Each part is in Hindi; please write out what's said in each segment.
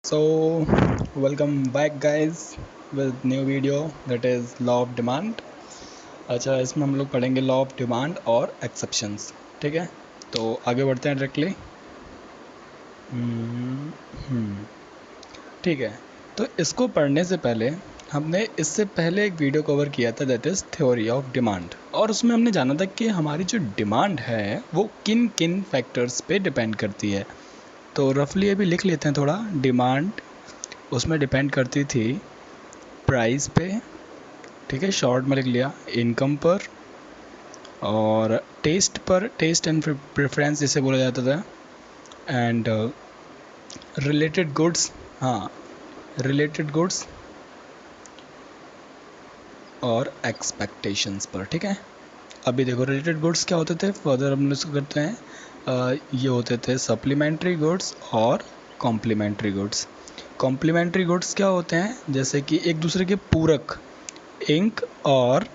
So, welcome back guys with new video that is law of demand। अच्छा, इसमें हम लोग पढ़ेंगे लॉ ऑफ डिमांड और एक्सेप्शंस। ठीक है, तो आगे बढ़ते हैं डायरेक्टली। ठीक है, तो इसको पढ़ने से पहले हमने इससे पहले एक वीडियो कवर किया था that is theory of demand, और उसमें हमने जाना था कि हमारी जो डिमांड है वो किन किन फैक्टर्स पे डिपेंड करती है। तो रफली अभी लिख लेते हैं थोड़ा। डिमांड उसमें डिपेंड करती थी प्राइस पे, ठीक है, शॉर्ट में लिख लिया, इनकम पर, और टेस्ट पर, टेस्ट एंड प्रेफरेंस जिसे बोला जाता था, एंड रिलेटेड गुड्स, हाँ, रिलेटेड गुड्स और एक्सपेक्टेशंस पर। ठीक है, अभी देखो रिलेटेड गुड्स क्या होते थे, फर्दर हम इसको करते हैं। ये होते थे सप्लीमेंट्री गुड्स और कॉम्प्लीमेंट्री गुड्स। कॉम्प्लीमेंट्री गुड्स क्या होते हैं, जैसे कि एक दूसरे के पूरक, इंक और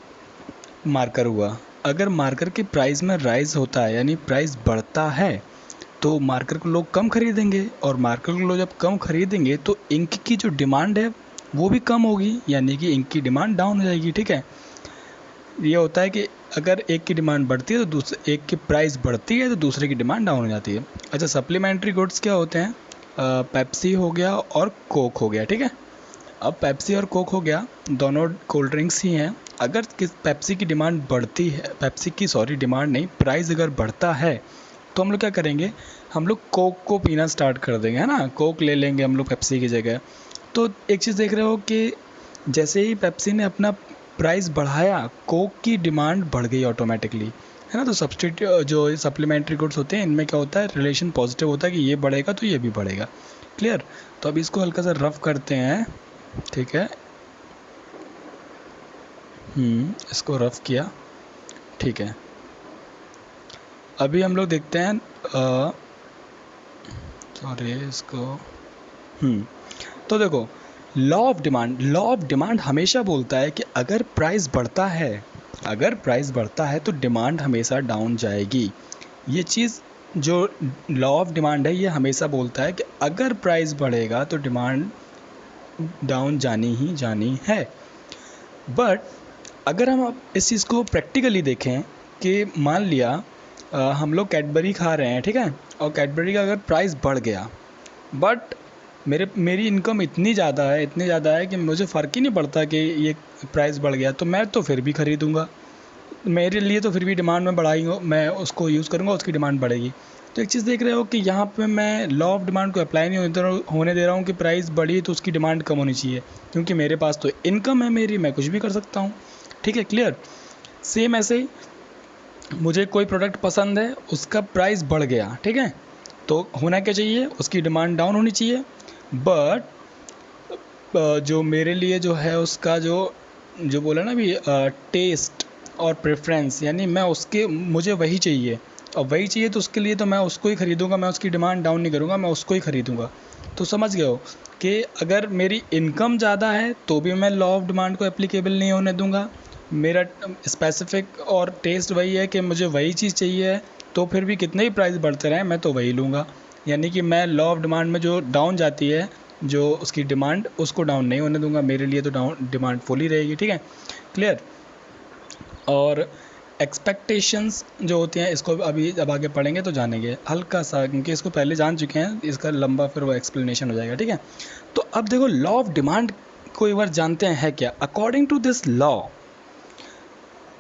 मार्कर हुआ। अगर मार्कर की प्राइस में राइज होता है यानी प्राइस बढ़ता है तो मार्कर को लोग कम खरीदेंगे, और मार्कर को लोग जब कम खरीदेंगे तो इंक की जो डिमांड है वो भी कम होगी, यानी कि इंक की डिमांड डाउन हो जाएगी। ठीक है, ये होता है कि अगर एक की डिमांड बढ़ती है तो दूसरे, एक की प्राइस बढ़ती है तो दूसरे की डिमांड डाउन हो जाती है। अच्छा, सप्लीमेंट्री गुड्स क्या होते हैं, पेप्सी हो गया और कोक हो गया। ठीक है, अब पेप्सी और कोक हो गया, दोनों कोल्ड ड्रिंक्स ही हैं। अगर किस पेप्सी की डिमांड बढ़ती है, पेप्सी की सॉरी डिमांड नहीं, प्राइस अगर बढ़ता है तो हम लोग क्या करेंगे, हम लोग कोक को पीना स्टार्ट कर देंगे, है ना, कोक ले लेंगे हम लोग पेप्सी की जगह। तो एक चीज़ देख रहे हो कि जैसे ही पेप्सी ने अपना प्राइस बढ़ाया, कोक की डिमांड बढ़ गई ऑटोमेटिकली, है ना। तो सब्सटीट्यूट जो सप्लीमेंट्री गुड्स होते हैं इनमें क्या होता है, रिलेशन पॉजिटिव होता है कि ये बढ़ेगा तो ये भी बढ़ेगा। क्लियर। तो अभी इसको हल्का सा रफ करते हैं। ठीक है, इसको रफ किया। ठीक है, अभी हम लोग देखते हैं, सॉरी इसको, तो देखो, लॉ ऑफ डिमांड हमेशा बोलता है कि अगर प्राइस बढ़ता है, अगर प्राइस बढ़ता है तो डिमांड हमेशा डाउन जाएगी। ये चीज़ जो लॉ ऑफ डिमांड है ये हमेशा बोलता है कि अगर प्राइस बढ़ेगा तो डिमांड डाउन जानी ही जानी है। बट अगर हम अब इस चीज़ को प्रैक्टिकली देखें कि मान लिया हम लोग कैडबरी खा रहे हैं, ठीक है, और कैडबरी का अगर प्राइस बढ़ गया, बट मेरी इनकम इतनी ज़्यादा है, इतनी ज़्यादा है कि मुझे फ़र्क ही नहीं पड़ता कि ये प्राइस बढ़ गया, तो मैं तो फिर भी ख़रीदूँगा। मेरे लिए तो फिर भी डिमांड में बढ़ाई हो, मैं उसको यूज़ करूँगा, उसकी डिमांड बढ़ेगी। तो एक चीज़ देख रहे हो कि यहाँ पे मैं लॉ ऑफ डिमांड को अप्लाई नहीं होने दे रहा हूँ कि प्राइस बढ़ी तो उसकी डिमांड कम होनी चाहिए, क्योंकि मेरे पास तो इनकम है मेरी, मैं कुछ भी कर सकता हूँ। ठीक है, क्लियर। सेम ऐसे ही मुझे कोई प्रोडक्ट पसंद है, उसका प्राइस बढ़ गया, ठीक है, तो होना क्या चाहिए, उसकी डिमांड डाउन होनी चाहिए। बट जो मेरे लिए जो है उसका जो जो बोला ना अभी, टेस्ट और प्रेफरेंस, यानी मैं उसके, मुझे वही चाहिए, और वही चाहिए तो उसके लिए तो मैं उसको ही ख़रीदूँगा, मैं उसकी डिमांड डाउन नहीं करूँगा, मैं उसको ही ख़रीदूँगा। तो समझ गए हो कि अगर मेरी इनकम ज़्यादा है तो भी मैं लॉ ऑफ डिमांड को एप्लीकेबल नहीं होने दूँगा। मेरा स्पेसिफिक और टेस्ट वही है कि मुझे वही चीज़ चाहिए है, तो फिर भी कितने ही प्राइस बढ़ते रहें मैं तो वही लूँगा। यानी कि मैं लॉ ऑफ डिमांड में जो डाउन जाती है, जो उसकी डिमांड, उसको डाउन नहीं होने दूंगा, मेरे लिए तो डाउन डिमांड फुल ही रहेगी। ठीक है, क्लियर। और एक्सपेक्टेशंस जो होती हैं इसको अभी जब आगे पढ़ेंगे तो जानेंगे हल्का सा, क्योंकि इसको पहले जान चुके हैं, इसका लंबा फिर वो एक्सप्लेनेशन हो जाएगा। ठीक है, तो अब देखो लॉ ऑफ डिमांड को एक बार जानते हैं है क्या। अकॉर्डिंग टू दिस लॉ,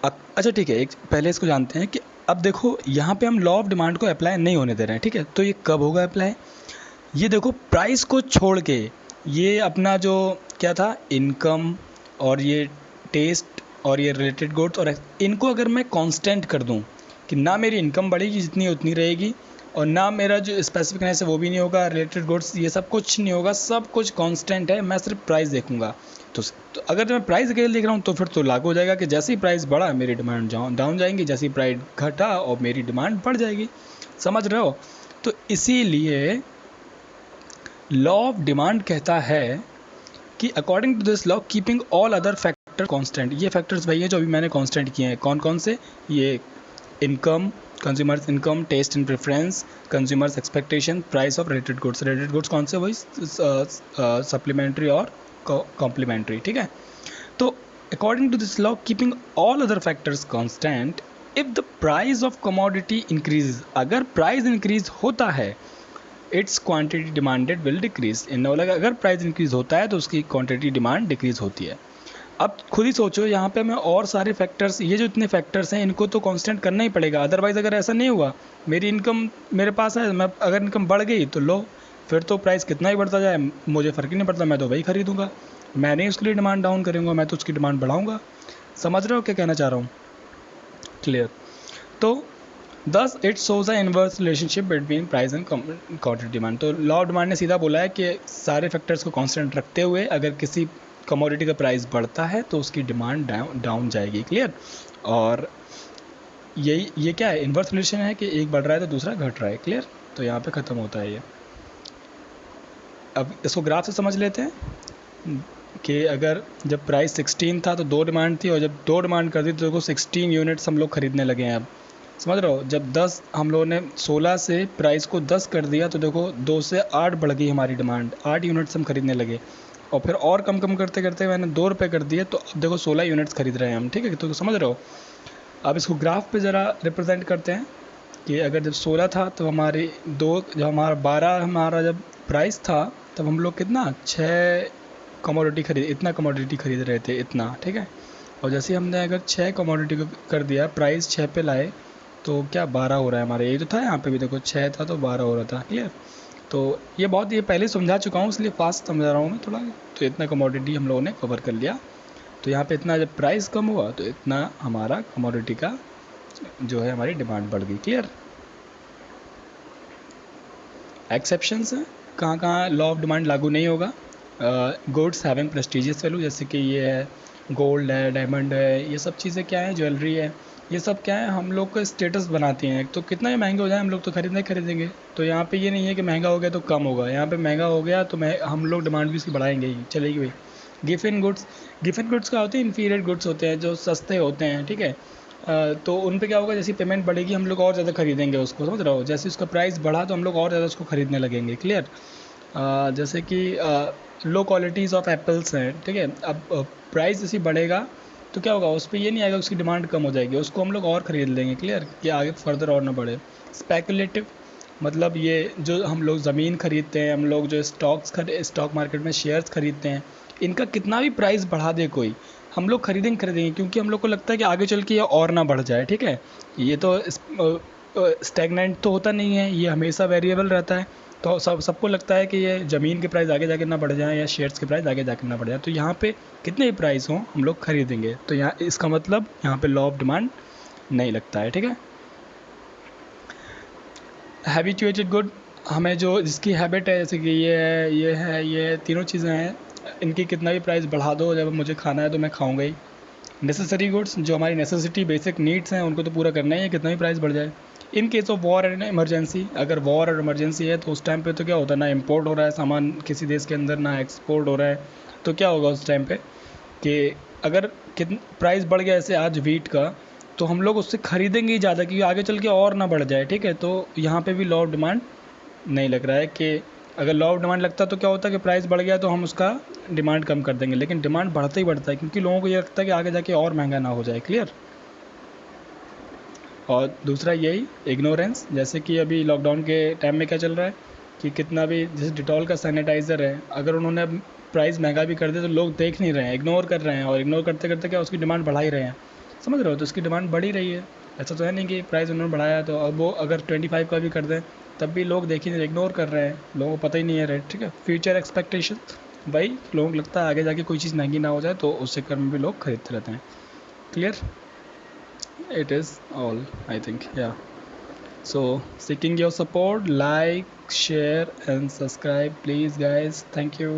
अच्छा ठीक है, एक पहले इसको जानते हैं कि अब देखो यहाँ पे हम लॉ ऑफ डिमांड को अप्लाई नहीं होने दे रहे हैं, ठीक है, तो ये कब होगा अप्लाई। ये देखो प्राइस को छोड़ के, ये अपना जो क्या था, इनकम और ये टेस्ट और ये रिलेटेड गुड्स, और इनको अगर मैं कांस्टेंट कर दूं कि ना मेरी इनकम बढ़ेगी जितनी उतनी रहेगी, और ना मेरा जो स्पेसिफिकनेस है वो भी नहीं होगा, रिलेटेड गुड्स ये सब कुछ नहीं होगा, सब कुछ कांस्टेंट है, मैं सिर्फ प्राइस देखूंगा। तो अगर मैं प्राइस अकेले देख रहा हूँ तो फिर तो लागू हो जाएगा कि जैसे ही प्राइस बढ़ा मेरी डिमांड डाउन जाएंगी, जैसे ही प्राइस घटा और मेरी डिमांड बढ़ जाएगी। समझ रहे हो। तो इसीलिए लॉ ऑफ डिमांड कहता है कि according to this law keeping all other factor constant, ये फैक्टर्स वही है जो अभी मैंने कांस्टेंट किए हैं। कौन कौन से, ये income, consumers income, taste and preference, consumers expectation, price of related goods. Related goods कौन से, वही सप्लीमेंट्री और कॉम्प्लीमेंट्री, ठीक है। तो according to this law, keeping all other factors constant, if the price of commodity increase, अगर प्राइस इंक्रीज होता है, it's quantity demanded will decrease. इन अगर प्राइस इंक्रीज होता है तो उसकी क्वांटिटी डिमांड डिक्रीज होती है। अब खुद ही सोचो, यहाँ पे मैं और सारे फैक्टर्स, ये जो इतने फैक्टर्स हैं इनको तो कांस्टेंट करना ही पड़ेगा, अदरवाइज अगर ऐसा नहीं हुआ, मेरी इनकम मेरे पास है, मैं अगर इनकम बढ़ गई तो लो, फिर तो प्राइस कितना ही बढ़ता जाए मुझे फ़र्क ही नहीं पड़ता, मैं तो वही खरीदूंगा, मैं नहीं उसके लिए डिमांड डाउन करूँगा, मैं तो उसकी डिमांड बढ़ाऊँगा। समझ रहे हो क्या कहना चाह रहा हूँ? क्लियर। तो thus it shows a inverse relationship between price and quantity demand. तो लॉ ऑफ डिमांड ने सीधा बोला है कि सारे फैक्टर्स को कांस्टेंट रखते हुए अगर किसी कमोडिटी का प्राइस बढ़ता है तो उसकी डिमांड डाउन जाएगी। क्लियर। और ये क्या है, इनवर्स रिलेशन है कि एक बढ़ रहा है तो दूसरा घट रहा है। क्लियर। तो यहाँ पे ख़त्म होता है ये। अब इसको ग्राफ से समझ लेते हैं कि अगर जब प्राइस 16 था तो 2 डिमांड थी, और जब 2 डिमांड कर दी तो देखो 16 यूनिट्स हम लोग ख़रीदने लगे हैं। अब समझ रहे हो, जब 10 हम लोगों ने 16 से प्राइस को 10 कर दिया तो देखो 2 से 8 बढ़ गई हमारी डिमांड, 8 यूनिट्स हम खरीदने लगे, और फिर और कम कम करते करते मैंने 2 रुपये कर दिए, तो अब देखो 16 यूनिट्स खरीद रहे हैं हम। ठीक है, तो समझ रहे हो। अब इसको ग्राफ पे ज़रा रिप्रेजेंट करते हैं कि अगर जब 16 था तो हमारी जब हमारा 12 हमारा जब प्राइस था तब हम लोग कितना 6 कमोडिटी इतना कमोडिटी खरीद रहे थे, इतना। ठीक है, और जैसे हमने अगर 6 कमोडिटी को कर दिया, प्राइस 6 पे लाए, तो क्या 12 हो रहा है हमारे, यही तो था। यहाँ पे भी देखो 6 था तो 12 हो रहा था। क्लियर। तो ये पहले समझा चुका हूँ, इसलिए फास्ट समझा रहा हूँ मैं थोड़ा। तो इतना कमोडिटी हम लोगों ने कवर कर लिया। तो यहाँ पे इतना जब प्राइस कम हुआ तो इतना हमारा कमोडिटी का जो है हमारी डिमांड बढ़ गई। क्लियर। एक्सेप्शंस हैं, कहाँ कहाँ लॉ ऑफ डिमांड लागू नहीं होगा। गुड्स हैविंग प्रेस्टिजियस वैल्यू, जैसे कि ये है गोल्ड है, डायमंड है, ये सब चीज़ें क्या है, ज्वेलरी है, ये सब क्या है हम लोग का स्टेटस बनाती हैं। तो कितना ही महंगे हो जाए हम लोग तो खरीदेंगे। तो यहाँ पे ये नहीं है कि महंगा हो गया तो कम होगा, यहाँ पे महंगा हो गया तो हम लोग डिमांड भी उसकी बढ़ाएंगे ही, चलेगी भाई। गिफ्ट गुड्स क्या होते हैं, इन्फीरियर गुड्स होते हैं जो सस्ते होते हैं। ठीक है, तो उन पे क्या होगा, जैसी पेमेंट बढ़ेगी हम लोग और ज़्यादा खरीदेंगे उसको, समझ रहे हो। जैसे उसका प्राइस बढ़ा तो हम लोग और ज़्यादा उसको खरीदने लगेंगे। क्लियर। जैसे कि लो क्वालिटीज़ ऑफ एप्पल्स हैं। ठीक है, अब प्राइस जैसे बढ़ेगा तो क्या होगा, उस पर ये नहीं आएगा उसकी डिमांड कम हो जाएगी, उसको हम लोग और ख़रीद लेंगे। क्लियर, कि आगे फर्दर और ना बढ़े। स्पेकुलेटिव मतलब ये जो हम लोग ज़मीन खरीदते हैं, हम लोग जो स्टॉक मार्केट में शेयर्स खरीदते हैं, इनका कितना भी प्राइस बढ़ा दे कोई, हम लोग खरीदेंगे, क्योंकि हम लोग को लगता है कि आगे चल के ये और ना बढ़ जाए। ठीक है, ये तो स्टैगनेंट तो होता नहीं है, ये हमेशा वेरिएबल रहता है। तो सबको लगता है कि ये ज़मीन के प्राइस आगे जाके ना बढ़ जाए या शेयर्स के प्राइस आगे जाके ना बढ़ जाए, तो यहाँ पे कितने भी प्राइस हों हम लोग खरीदेंगे। तो यहाँ इसका मतलब यहाँ पे लॉ ऑफ डिमांड नहीं लगता है। ठीक है। हैबिचुएटेड गुड, हमें जो जिसकी हैबिट है, जैसे कि ये तीनों चीज़ें हैं, इनकी कितना भी प्राइस बढ़ा दो, जब मुझे खाना है तो मैं खाऊंगा ही। नेसेसरी गुड्स, जो हमारी नेसेसिटी बेसिक नीड्स हैं उनको तो पूरा करना ही है, कितना भी प्राइस बढ़ जाए। In case of war and emergency, अगर वॉर और इमरजेंसी है तो उस टाइम पे तो क्या होता है, ना इम्पोर्ट हो रहा है सामान किसी देश के अंदर, ना एक्सपोर्ट हो रहा है, तो क्या होगा उस टाइम पे कि अगर प्राइस बढ़ गया ऐसे आज वीट का, तो हम लोग उससे खरीदेंगे ही ज़्यादा, क्योंकि आगे चल के और ना बढ़ जाए। ठीक है, तो यहाँ पे भी लॉ ऑफ डिमांड नहीं लग रहा है कि अगर लॉ ऑफ डिमांड लगता तो क्या होता है कि प्राइस बढ़ गया तो हम उसका डिमांड कम कर देंगे, लेकिन डिमांड बढ़ता ही बढ़ता है, क्योंकि लोगों को ये लगता है कि आगे जाके और महंगा ना हो जाए। क्लियर। और दूसरा यही इग्नोरेंस, जैसे कि अभी लॉकडाउन के टाइम में क्या चल रहा है कि कितना भी, जैसे डिटॉल का सैनिटाइज़र है, अगर उन्होंने प्राइस महंगा भी कर दिया तो लोग देख नहीं रहे हैं, इग्नोर कर रहे हैं, और इग्नोर करते करते क्या उसकी डिमांड बढ़ा ही रहे हैं। समझ रहे हो, तो उसकी डिमांड बढ़ ही रही है। ऐसा तो है नहीं कि प्राइस उन्होंने बढ़ाया तो अब वो अगर 25 का भी कर दें तब भी लोग देख ही नहीं, इग्नोर कर रहे हैं, लोगों को पता ही नहीं है रेट। ठीक है, फ्यूचर एक्सपेक्टेशन, भाई लोगों को लगता है आगे जाके कोई चीज़ महंगी ना हो जाए, तो उस चक्कर में भी लोग खरीदते रहते हैं। Clear. It is all, I think. Yeah, so seeking your support, like, share and subscribe please guys. Thank you.